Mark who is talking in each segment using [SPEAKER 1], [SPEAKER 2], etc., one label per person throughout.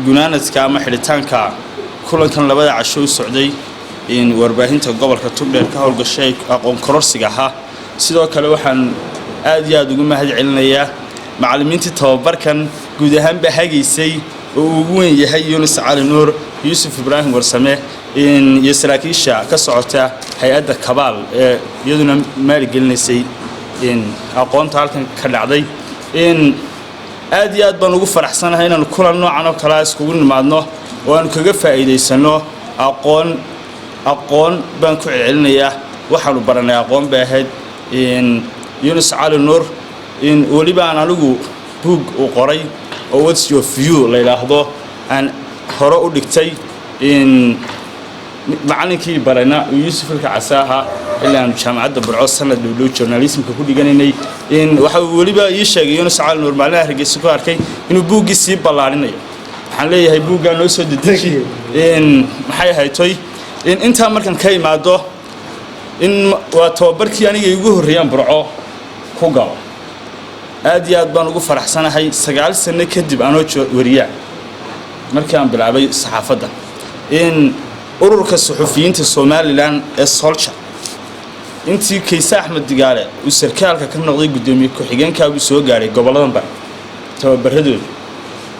[SPEAKER 1] gunaanadka ama xidhitaanka kulankan labada casho u socday in warbaahinta gobolka Togdheer ka howlgashay aqoon kororsiga ah sidoo kale waxaan aad iyo aad ugu mahad celinayaa macallimiinta tababarkan guud ahaan bahageysay oo ugu weyn yahay Yunus Cali Nuur Yusuf Ibrahim Warsame in yasraakisha ka socota hay'adda Kabaal ee iyaduna maalgelinaysay in aqoonta halkan ka dhacday in aad iyo aad baan ugu faraxsanahay inaan kulan noocan oo kala iskugu nimaadno oo aan kaga faa'iideysano aqoon baan ku celinayaa waxaanu baranay aqoon baahed in Yunus Cali Nuur in waliba aan anigu book u qoray oo what's your view la yiraahdo aan hore u dhigtay in macallinkii barana Yusuf Al-Casaaha ilaa jaamacadda Burco sanad dawlad journalismka ku dhiganay in waxa waliba ii sheegay Yunus Cali Nuur maalin Hargeysa ku arkay inuu bookgiisii ballaarinayo waxaan leeyahay bookgan oo soo dedejiyo in maxay haytay in inta markan ka imaado in waa tababarkii aniga igu horreeyaan Burco ku galo aad iyo aad baan ugu faraxsanahay 9 sano kadib aanoo wariyaa markii aan bilaabay saxaafadda in ururka suxufiyiinta Soomaaliland ee Solcha intii Kaysa Axmed Digaale uu sarkaalka ka noqday gudoomiye ku xigeenka uu soo gaaray goboladan bar tababaradooda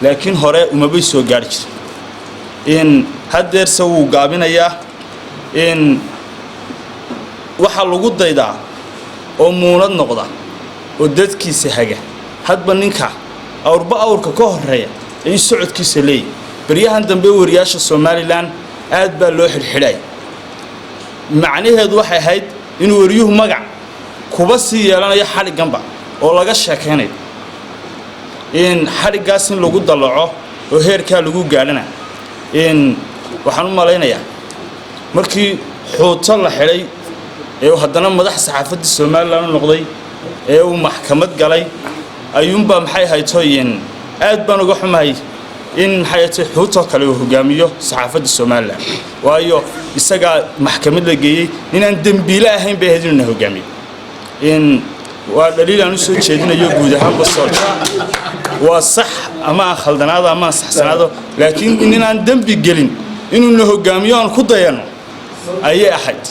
[SPEAKER 1] laakiin hore uma bay soo gaari jirin in hadeer uu gaabinaya in waxa lagu daydaa oo muunad noqda oo dadkiisa haga hadba ninka awrka ka horeeya ay socodkiisa leeyahay bariyahan dambe wariyaasha Soomaaliland aad baa loo xirxiray macnaheedu waxay ahayd in wariyuhu magac kuba si yeelanayo xaliganba oo laga sheekeenay in xarigaas in lagu dalaco oo heerka lagu gaadhana in waxaan u maleynayaa markii xuuto la xiray ee haddana madax saxaafadda Soomaaliland noqday ee uu maxkamad galay ayuunba maxay haytooyin aad baan uga xumahay in maxay xuuto kale uu hogaamiyo saxaafadda Soomaaliland waayo isaga maxkamad la geeyay inaan dambiile ahayn bay hadina hogaamiyo in waa daliil aan soo jeedinayo guud ahaan Solcha waa sax ama khaldanaado ama saxsanaado laakiin inaan dambi gelin inuu hogaamiyo aan ku dayano ayay ahayd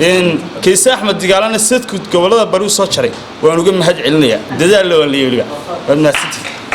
[SPEAKER 1] in Kaysa Axmed Digaalana sidku gobolada bari soo jaray waan uga mahad celinayaa dadaal la waliyo wad naasiti